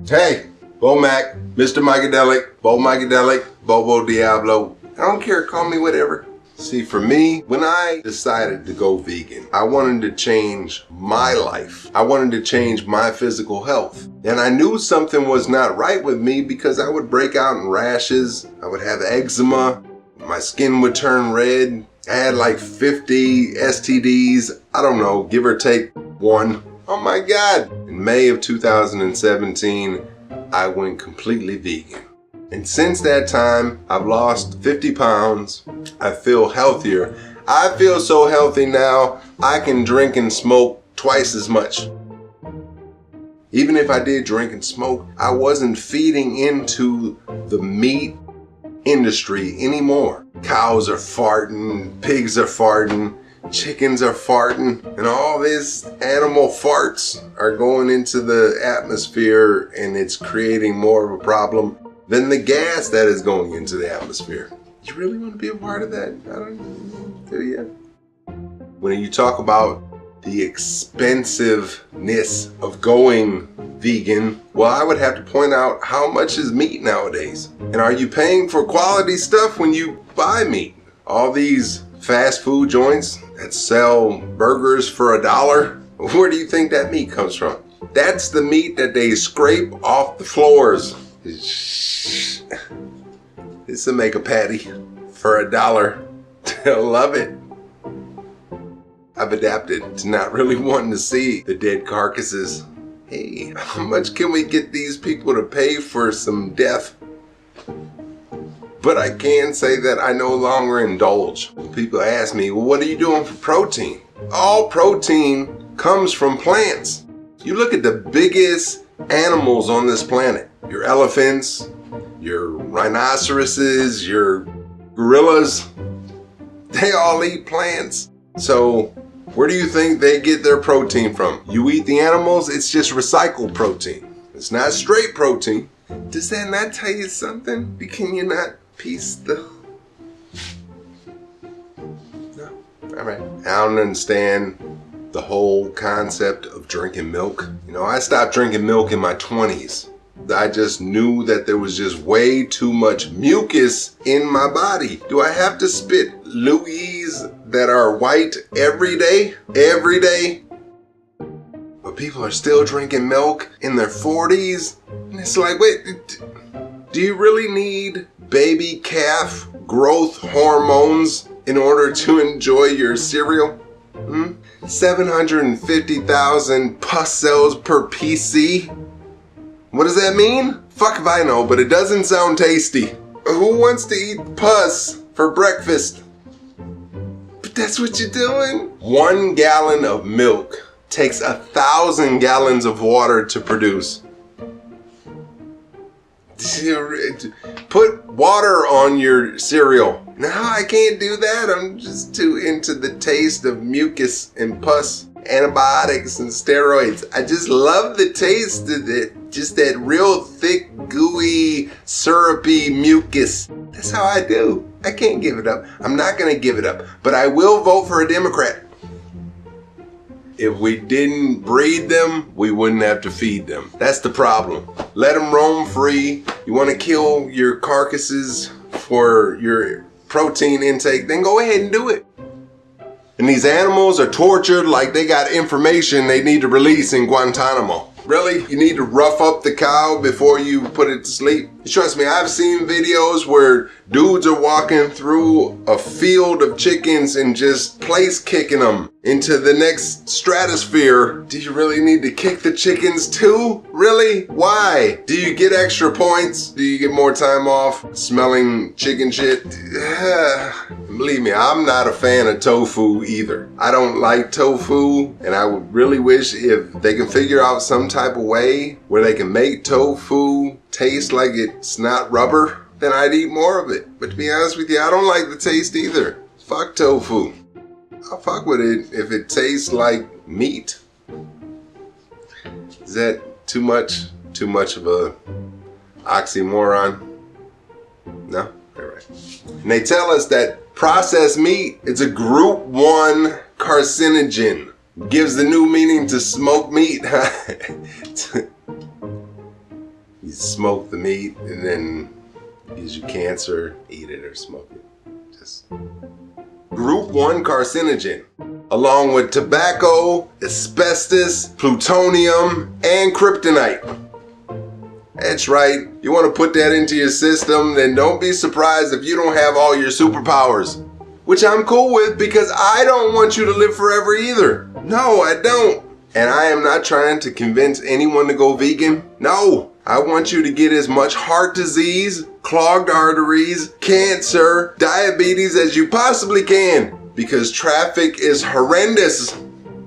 Hey, Bo Mac, Mr. Micadelic, Bo Micadelic, Bobo Diablo. I don't care, call me whatever. See, for me, when I decided to go vegan, I wanted to change my life. I wanted to change my physical health. And I knew something was not right with me because I would break out in rashes. I would have eczema. My skin would turn red. I had like 50 STDs. I don't know, give or take one. Oh my God. In May of 2017, I went completely vegan. And since that time, I've lost 50 pounds. I feel healthier. I feel so healthy now, I can drink and smoke twice as much. Even if I did drink and smoke, I wasn't feeding into the meat industry anymore. Cows are farting, pigs are farting, chickens are farting, and all these animal farts are going into the atmosphere, and it's creating more of a problem than the gas that is going into the atmosphere. You really want to be a part of that? I don't, do you? When you talk about the expensiveness of going vegan, well, I would have to point out how much is meat nowadays. And are you paying for quality stuff when you buy meat? All these fast food joints that sell burgers for $1, where do you think that meat comes from? That's the meat that they scrape off the floors. This will make a patty for $1. They'll love it. I've adapted to not really wanting to see the dead carcasses. Hey, how much can we get these people to pay for some death? But I can say that I no longer indulge. When people ask me, well, what are you doing for protein? All protein comes from plants. You look at the biggest animals on this planet. Your elephants, your rhinoceroses, your gorillas, they all eat plants. So where do you think they get their protein from? You eat the animals, it's just recycled protein. It's not straight protein. Does that not tell you something? Can you not piece the... No, all right. I don't understand the whole concept of drinking milk. You know, I stopped drinking milk in my 20s. I just knew that there was just way too much mucus in my body. Do I have to spit Louise that are white every day? Every day? But people are still drinking milk in their 40s? And it's like, wait, do you really need baby calf growth hormones in order to enjoy your cereal? 750,000 pus cells per PC? What does that mean? Fuck if I know, but it doesn't sound tasty. Who wants to eat pus for breakfast? But that's what you're doing. 1 gallon of milk takes 1,000 gallons of water to produce. Put water on your cereal. No, I can't do that. I'm just too into the taste of mucus and pus, antibiotics and steroids. I just love the taste of it. Just that real thick, gooey, syrupy mucus. That's how I do. I can't give it up. I'm not gonna give it up, but I will vote for a Democrat. If we didn't breed them, we wouldn't have to feed them. That's the problem. Let them roam free. You want to kill your carcasses for your protein intake, then go ahead and do it. And these animals are tortured like they got information they need to release in Guantanamo. Really? You need to rough up the cow before you put it to sleep? Trust me, I've seen videos where dudes are walking through a field of chickens and just place kicking them into the next stratosphere. Do you really need to kick the chickens too? Really? Why? Do you get extra points? Do you get more time off smelling chicken shit? Believe me, I'm not a fan of tofu either. I don't like tofu, and I would really wish if they can figure out some type of way where they can make tofu taste like it's not rubber, then I'd eat more of it. But to be honest with you, I don't like the taste either. Fuck tofu. I'll fuck with it if it tastes like meat. Is that too much of a oxymoron? No? All right. And they tell us that processed meat is a group 1 carcinogen. Gives the new meaning to smoked meat. You smoke the meat and then gives you cancer, eat it or smoke it. Just Group 1 carcinogen, along with tobacco, asbestos, plutonium, and kryptonite. That's right. You want to put that into your system, then don't be surprised if you don't have all your superpowers. Which I'm cool with because I don't want you to live forever either. No, I don't. And I am not trying to convince anyone to go vegan. No, I want you to get as much heart disease, clogged arteries, cancer, diabetes as you possibly can. Because traffic is horrendous.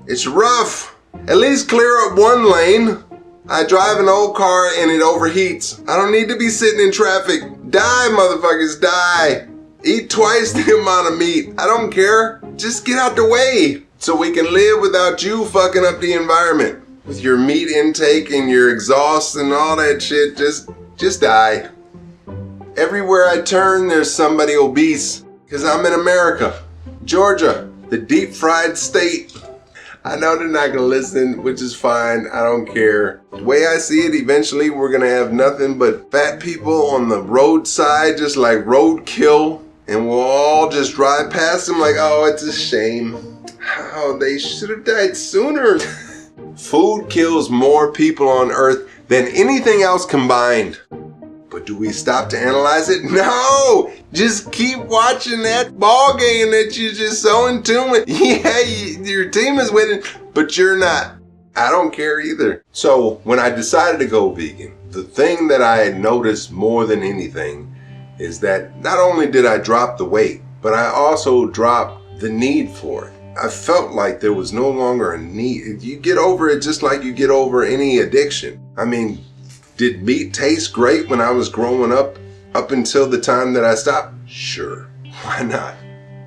It's rough. At least clear up one lane. I drive an old car and it overheats. I don't need to be sitting in traffic. Die, motherfuckers, die. Eat twice the amount of meat. I don't care. Just get out the way so we can live without you fucking up the environment. With your meat intake and your exhaust and all that shit, just die. Everywhere I turn, there's somebody obese. Because I'm in America. Georgia, the deep fried state. I know they're not gonna listen, which is fine. I don't care. The way I see it, eventually we're gonna have nothing but fat people on the roadside, just like roadkill. And we'll all just drive past them like, oh, it's a shame. Oh, they should have died sooner. Food kills more people on earth than anything else combined. But do we stop to analyze it? No! Just keep watching that ball game that you're just so in tune with. Yeah, your team is winning, but you're not. I don't care either. So when I decided to go vegan, the thing that I had noticed more than anything is that not only did I drop the weight, but I also dropped the need for it. I felt like there was no longer a need. You get over it just like you get over any addiction. I mean, did meat taste great when I was growing up until the time that I stopped? Sure, why not?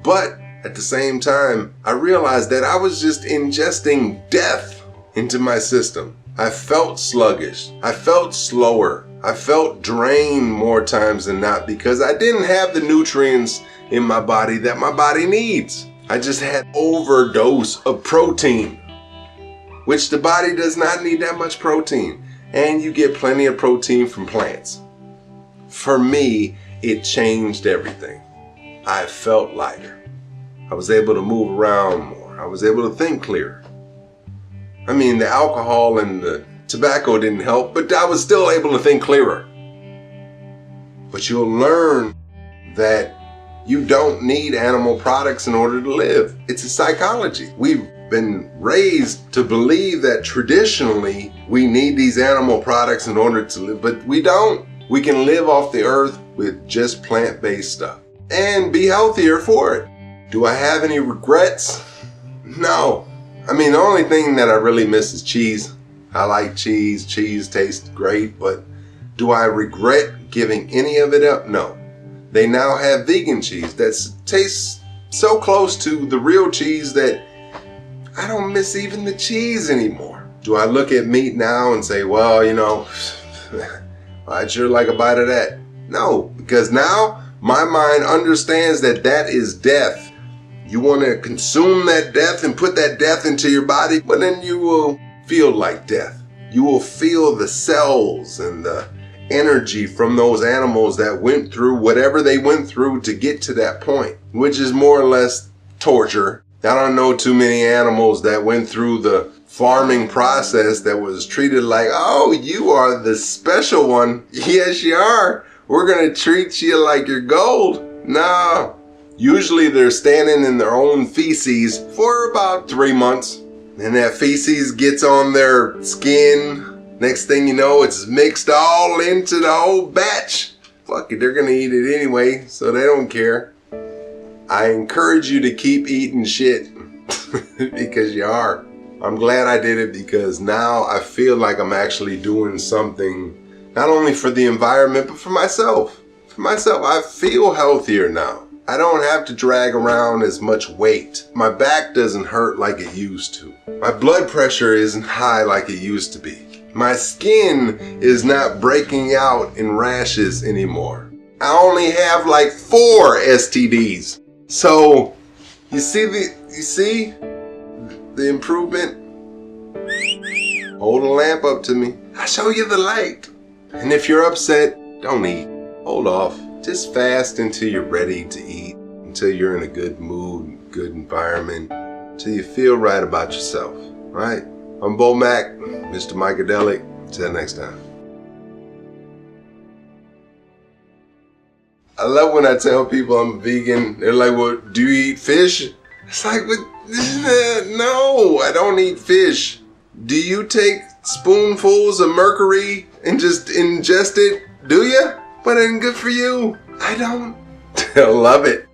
But at the same time, I realized that I was just ingesting death into my system. I felt sluggish. I felt slower. I felt drained more times than not because I didn't have the nutrients in my body that my body needs. I just had overdose of protein, which the body does not need that much protein. And you get plenty of protein from plants. For me, it changed everything. I felt lighter. I was able to move around more. I was able to think clearer. I mean, the alcohol and the tobacco didn't help, but I was still able to think clearer. But you'll learn that you don't need animal products in order to live. It's a psychology. We've been raised to believe that traditionally we need these animal products in order to live, but we don't. We can live off the earth with just plant-based stuff and be healthier for it. Do I have any regrets? No. I mean, the only thing that I really miss is cheese. I like cheese. Cheese tastes great, but do I regret giving any of it up? No. They now have vegan cheese that tastes so close to the real cheese that I don't miss even the cheese anymore. Do I look at meat now and say, well, you know, I'd sure like a bite of that? No, because now my mind understands that that is death. You want to consume that death and put that death into your body, but then you will feel like death. You will feel the cells and the energy from those animals that went through whatever they went through to get to that point, which is more or less torture. I don't know too many animals that went through the farming process that was treated like, oh, you are the special one. Yes, you are. We're going to treat you like you're gold. No. Usually they're standing in their own feces for about 3 months. And that feces gets on their skin. Next thing you know, it's mixed all into the whole batch. Fuck it, they're going to eat it anyway, so they don't care. I encourage you to keep eating shit because you are. I'm glad I did it because now I feel like I'm actually doing something not only for the environment, but for myself. For myself, I feel healthier now. I don't have to drag around as much weight. My back doesn't hurt like it used to. My blood pressure isn't high like it used to be. My skin is not breaking out in rashes anymore. I only have like 4 STDs. So, you see the improvement? Hold a lamp up to me. I'll show you the light. And if you're upset, don't eat. Hold off. Just fast until you're ready to eat, until you're in a good mood, good environment, until you feel right about yourself, right? I'm Bo Mac, Mr. Micadelic. Till next time. I love when I tell people I'm vegan. They're like, well, do you eat fish? It's like, no, I don't eat fish. Do you take spoonfuls of mercury and just ingest it? Do you? But then good for you. I don't. I love it.